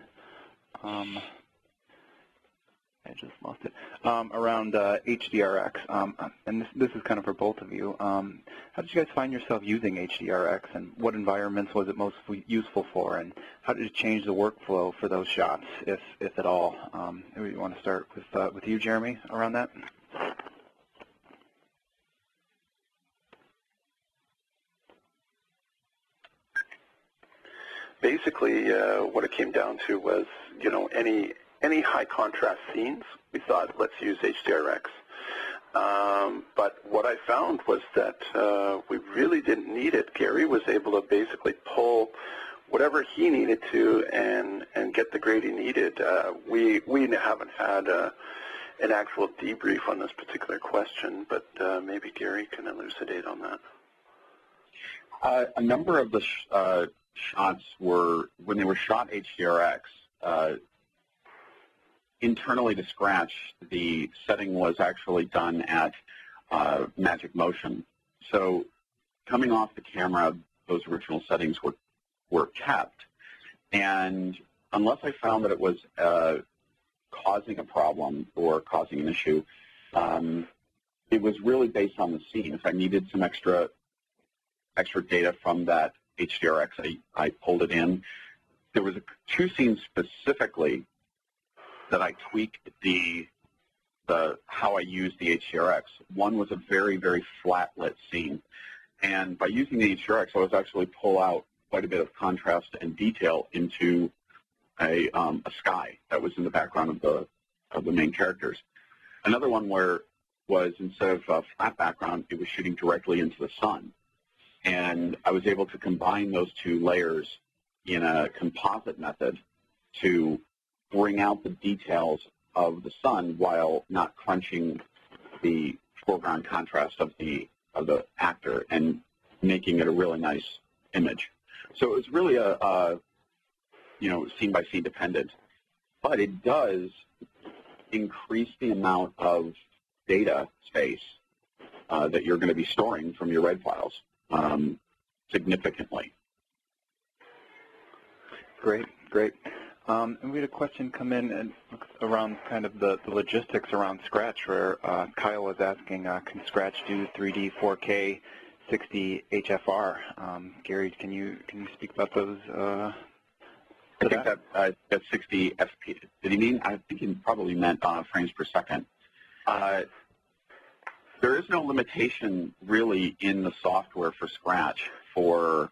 Speaker 1: I just lost it. Around HDRX, and this is kind of for both of you. How did you guys find yourself using HDRX, and what environments was it most useful for, and how did it change the workflow for those shots, if at all? Maybe you want to start with you, Jeremy, around that?
Speaker 11: Basically, what it came down to was, any high contrast scenes, we thought, let's use HDRX. But what I found was that we really didn't need it. Gary was able to basically pull whatever he needed to and get the grade he needed. We haven't had an actual debrief on this particular question, but maybe Gary can elucidate on that.
Speaker 12: A number of the shots were, when they were shot HDRX, internally to Scratch, the setting was actually done at Magic Motion. So coming off the camera, those original settings were kept. And unless I found that it was causing a problem or causing an issue, it was really based on the scene. If I needed some extra data from that HDRX, I pulled it in. There was two scenes specifically that I tweaked how I used the HDRX. One was a very, very flat lit scene, and by using the HDRX, I was actually pull out quite a bit of contrast and detail into a sky that was in the background of the main characters. Another one was instead of a flat background, it was shooting directly into the sun, and I was able to combine those two layers in a composite method to bring out the details of the sun while not crunching the foreground contrast of the actor and making it a really nice image. So it's really a scene by scene dependent, but it does increase the amount of data space that you're going to be storing from your RED files significantly.
Speaker 1: Great, great. And we had a question come in and around kind of the logistics around Scratch, where Kyle was asking, can Scratch do 3D, 4K, 60 HFR? Gary, can you speak about those?
Speaker 12: I think that 60 FPS. Did he mean? I think he probably meant frames per second. There is no limitation really in the software for Scratch for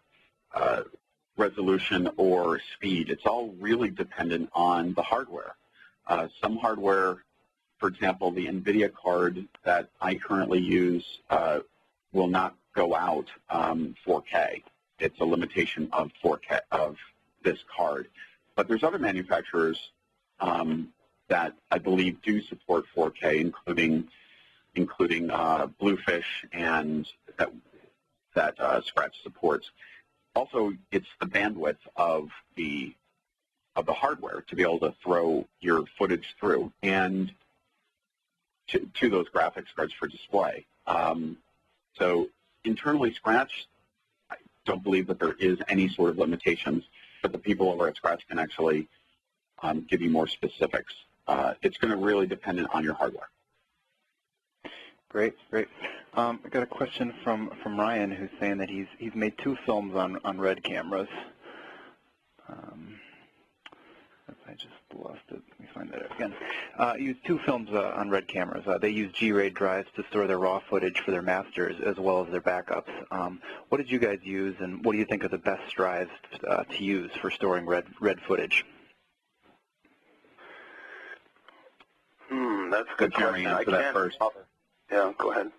Speaker 12: resolution or speed. It's all really dependent on the hardware. Some hardware, for example, the NVIDIA card that I currently use will not go out 4K. It's a limitation of 4K of this card. But there's other manufacturers that I believe do support 4K, including Bluefish and that Scratch supports. Also, it's the bandwidth of the hardware to be able to throw your footage through and to those graphics cards for display. So internally, Scratch, I don't believe that there is any sort of limitations, but the people over at Scratch can actually give you more specifics. It's going to really depend on your hardware.
Speaker 1: Great, great. I got a question from Ryan, who's saying that he's made 2 films on RED cameras. I just lost it. Let me find that again. He used 2 films on RED cameras. They use G-RAID drives to store their raw footage for their masters as well as their backups. What did you guys use, and what do you think are the best drives to use for storing RED footage?
Speaker 11: That's a good question.
Speaker 12: Answer that first.
Speaker 11: Yeah, go ahead.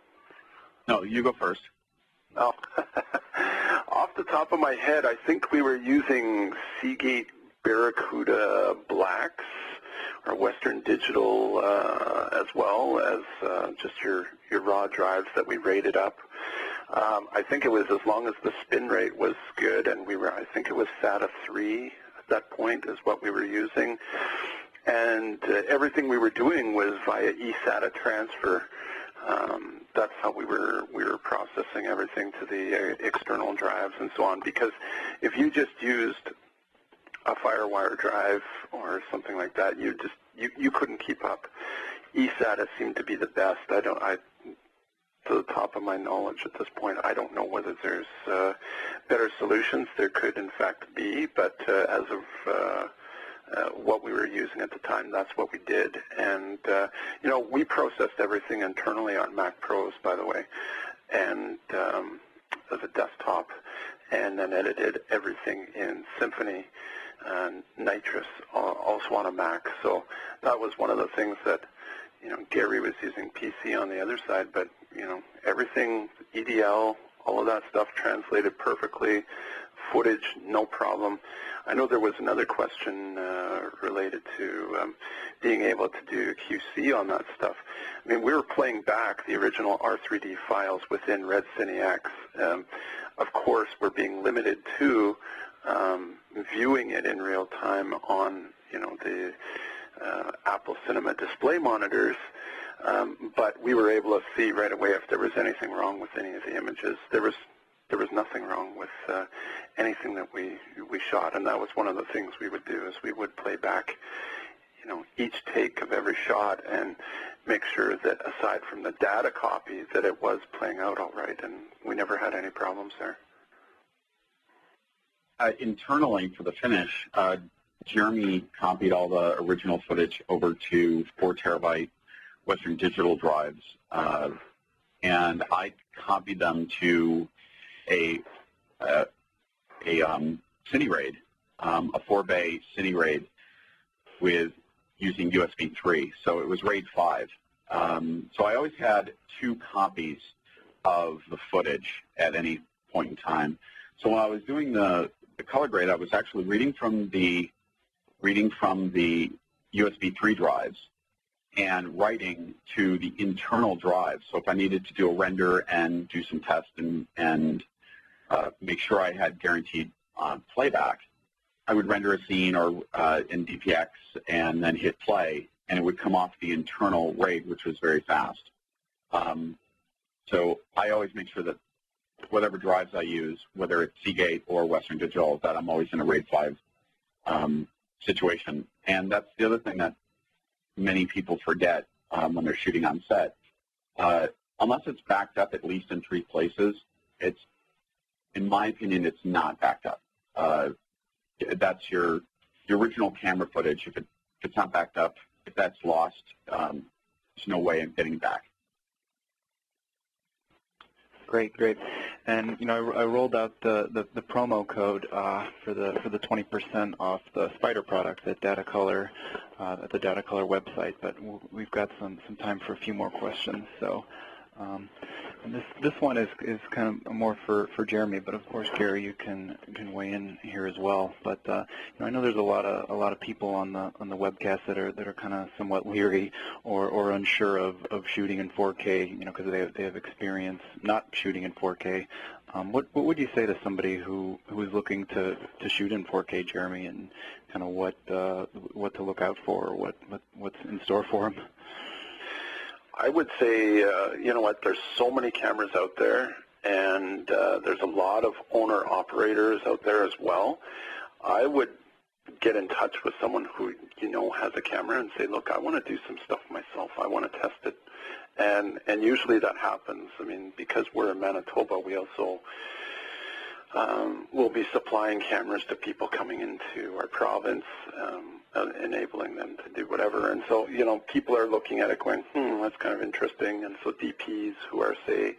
Speaker 12: No, you go first.
Speaker 11: Oh. Off the top of my head, I think we were using Seagate Barracuda Blacks or Western Digital as well as just your raw drives that we rated up. I think it was as long as the spin rate was good, and I think it was SATA 3 at that point is what we were using. And everything we were doing was via eSATA transfer. That's how we were processing everything to the external drives and so on. Because if you just used a FireWire drive or something like that, you couldn't keep up. eSATA seemed to be the best. To the top of my knowledge at this point, I don't know whether there's better solutions. There could in fact be, but as of what we were using at the time, that's what we did. And we processed everything internally on Mac Pros, by the way, and as a desktop, and then edited everything in Symphony Nitrous, also on a Mac. So that was one of the things that Gary was using PC on the other side, but everything, EDL, all of that stuff translated perfectly. Footage, no problem. I know there was another question related to being able to do QC on that stuff. I mean, we were playing back the original R3D files within Red CineX. Of course, we're being limited to viewing it in real time on, the Apple Cinema display monitors, but we were able to see right away if there was anything wrong with any of the images. There was nothing wrong with anything that we shot, and that was one of the things we would do, is we would play back, each take of every shot and make sure that aside from the data copy that it was playing out all right, and we never had any problems there.
Speaker 12: Internally for the finish, Jeremy copied all the original footage over to 4 terabyte Western Digital drives, and I copied them to a CineRAID, a 4-bay CineRAID with using USB 3. So it was RAID 5. So I always had 2 copies of the footage at any point in time. So when I was doing the color grade, I was actually reading from the USB 3 drives and writing to the internal drive. So if I needed to do a render and do some tests and make sure I had guaranteed playback, I would render a scene or in DPX and then hit play, and it would come off the internal RAID, which was very fast. So I always make sure that whatever drives I use, whether it's Seagate or Western Digital, that I'm always in a RAID 5 situation. And that's the other thing that many people forget when they're shooting on set. Unless it's backed up at least in 3 places, it's, in my opinion, it's not backed up. That's your original camera footage. If it's not backed up, if that's lost, there's no way of getting it back.
Speaker 1: Great, great. And you know, I rolled out the promo code for the 20% off the Spider products at Datacolor at the Datacolor website. But we've got some time for a few more questions. So, and this one is kind of more for Jeremy, but of course, Gary, you can weigh in here as well. But you know, I know there's a lot of people on the webcast that are kind of somewhat leery or unsure of shooting in 4K, you know, because they have experience not shooting in 4K. What would you say to somebody who is looking to shoot in 4K, Jeremy, and kind of what to look out for, or what's in store for them?
Speaker 11: I would say, you know what, there's so many cameras out there, and there's a lot of owner-operators out there as well. I would get in touch with someone who you know has a camera and say, look, I want to do some stuff myself. I want to test it. And usually that happens. I mean, because we're in Manitoba, we also will be supplying cameras to people coming into our province, enabling them to do whatever. And so, you know, people are looking at it going, that's kind of interesting. And so DPs who are, say,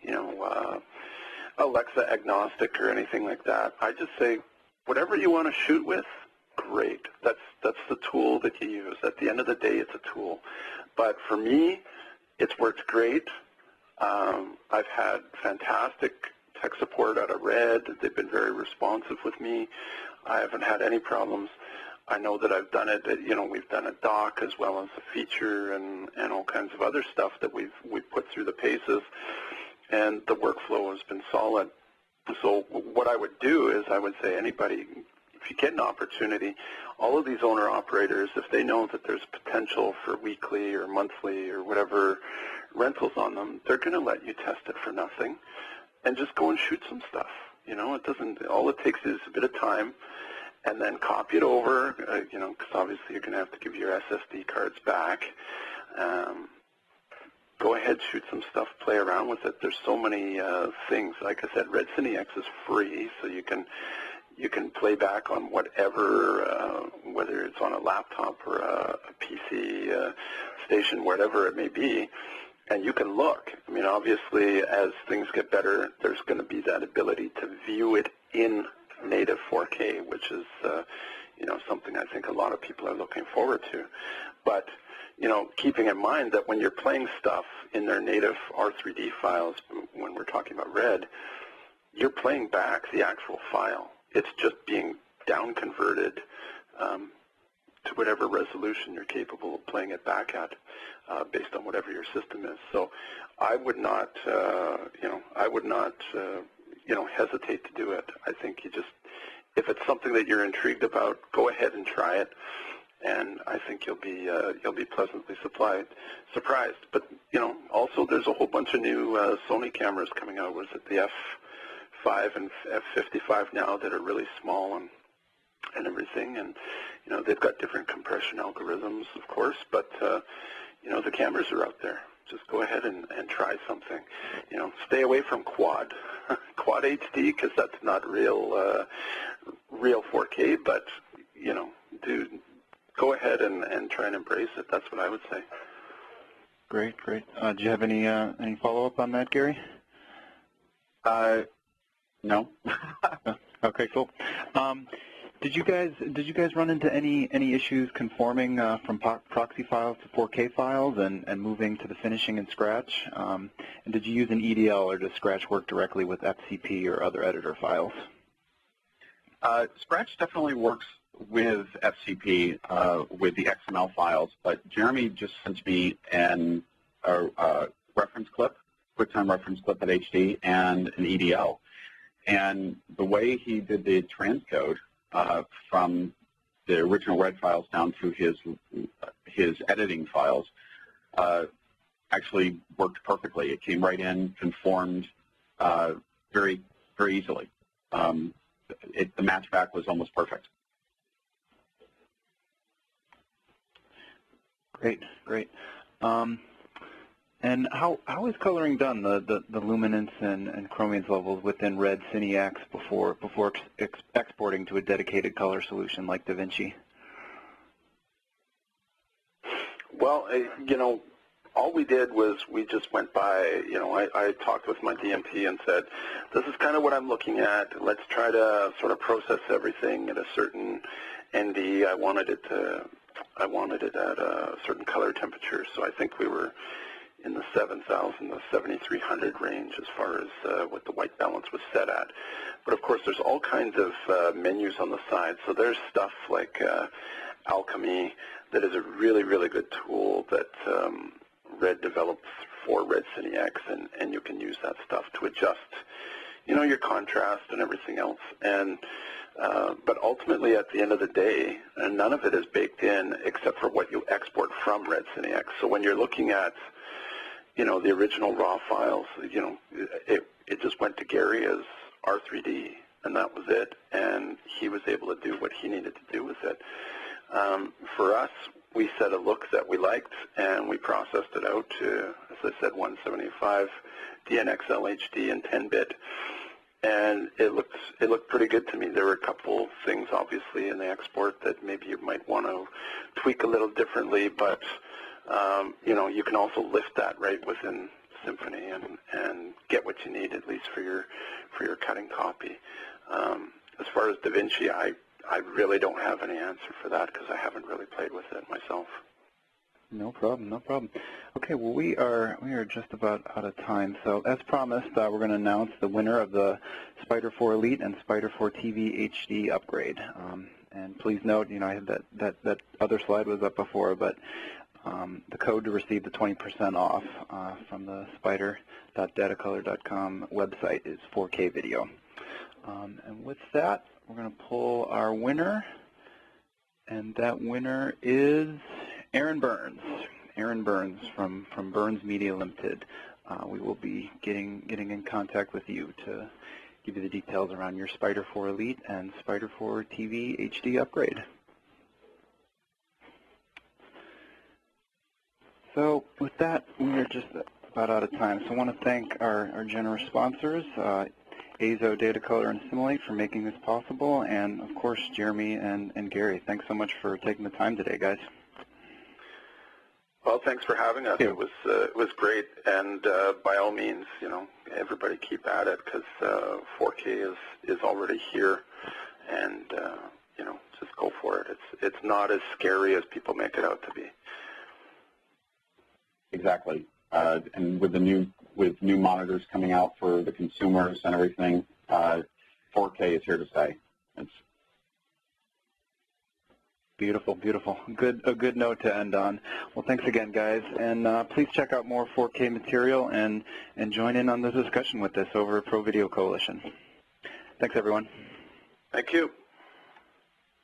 Speaker 11: you know, Alexa agnostic or anything like that, I just say, whatever you want to shoot with, great. That's the tool that you use. At the end of the day, it's a tool. But for me, it's worked great. I've had fantastic tech support out of Red. They've been very responsive with me. I haven't had any problems. I know that I've done it, you know, we've done a doc as well as a feature and all kinds of other stuff that we've put through the paces, and the workflow has been solid. So what I would do is I would say anybody, if you get an opportunity, all of these owner-operators, if they know that there's potential for weekly or monthly or whatever rentals on them, they're going to let you test it for nothing and just go and shoot some stuff. You know, it doesn't, all it takes is a bit of time, and then copy it over, you know, because obviously you're going to have to give your SSD cards back. Go ahead, shoot some stuff, play around with it. There's so many things. Like I said, Red CineX is free, so you can play back on whatever, whether it's on a laptop or a PC station, whatever it may be, and you can look. I mean, obviously, as things get better, there's going to be that ability to view it in native 4K, which is, you know, something I think a lot of people are looking forward to. But, you know, keeping in mind that when you're playing stuff in their native R3D files, when we're talking about Red, you're playing back the actual file. It's just being down converted to whatever resolution you're capable of playing it back at, based on whatever your system is. So I would not, you know, you know, hesitate to do it. I think you just, if it's something that you're intrigued about, go ahead and try it, and I think you'll be pleasantly surprised. But you know, also there's a whole bunch of new Sony cameras coming out. Was it the F5 and F55 now that are really small and everything, and you know, they've got different compression algorithms, of course, but you know, the cameras are out there. Just go ahead and try something. You know, stay away from quad HD, because that's not real 4K. But you know, go ahead and try and embrace it. That's what I would say.
Speaker 1: Great, great. Do you have any follow-up on that, Gary?
Speaker 12: No.
Speaker 1: Okay, cool. Did you guys run into any issues conforming from proxy files to 4K files and moving to the finishing in Scratch? And did you use an EDL, or does Scratch work directly with FCP or other editor files?
Speaker 12: Scratch definitely works with FCP with the XML files, but Jeremy just sent me a reference clip, QuickTime reference clip at HD, and an EDL. And the way he did the transcode from the original RED files down to his editing files actually worked perfectly. It came right in, conformed very, very easily. The match back was almost perfect.
Speaker 1: Great, great. And how is coloring done, the luminance and chromiance levels within Red CineX before exporting to a dedicated color solution like DaVinci?
Speaker 11: Well, you know, all we did was we just went by, you know, I talked with my DMP and said, this is kind of what I'm looking at. Let's try to sort of process everything at a certain ND. I wanted it at a certain color temperature, so I think we were in the 7,000 to 7,300 range as far as what the white balance was set at. But of course, there's all kinds of menus on the side. So there's stuff like Alchemy that is a really, really good tool that Red developed for Red CineX, and you can use that stuff to adjust, you know, your contrast and everything else. And but ultimately, at the end of the day, none of it is baked in except for what you export from Red CineX. So when you're looking at, you know, the original raw files, you know, it just went to Gary as R3D, and that was it. And he was able to do what he needed to do with it. For us, we set a look that we liked, and we processed it out to, as I said, 175 DNxL HD and 10-bit. And it looked pretty good to me. There were a couple things, obviously, in the export that maybe you might want to tweak a little differently, but you know, you can also lift that right within Symphony and get what you need, at least for your cutting copy. As far as DaVinci, I really don't have any answer for that because I haven't really played with it myself.
Speaker 1: No problem, no problem. Okay, well, we are just about out of time. So as promised, we're going to announce the winner of the Spider 4 Elite and Spider 4 TV HD upgrade. And please note, you know, I had that other slide was up before, but the code to receive the 20% off from the spider.datacolor.com website is 4K video. And with that, we're going to pull our winner, and that winner is Aaron Burns. Aaron Burns from Burns Media Limited. We will be getting in contact with you to give you the details around your Spider 4 Elite and Spider 4 TV HD upgrade. So with that, we are just about out of time. So I want to thank our generous sponsors, Azo, Datacolor, and Simulate for making this possible, and of course Jeremy and Gary. Thanks so much for taking the time today, guys.
Speaker 11: Well, thanks for having us. It was great, and by all means, you know, everybody keep at it because 4K is already here, and you know, just go for it. It's not as scary as people make it out to be.
Speaker 12: Exactly, and with new monitors coming out for the consumers and everything, 4K is here to stay. It's
Speaker 1: beautiful, beautiful. A good note to end on. Well, thanks again, guys, and please check out more 4K material and join in on the discussion with us over at Pro Video Coalition. Thanks, everyone.
Speaker 11: Thank you.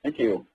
Speaker 12: Thank you.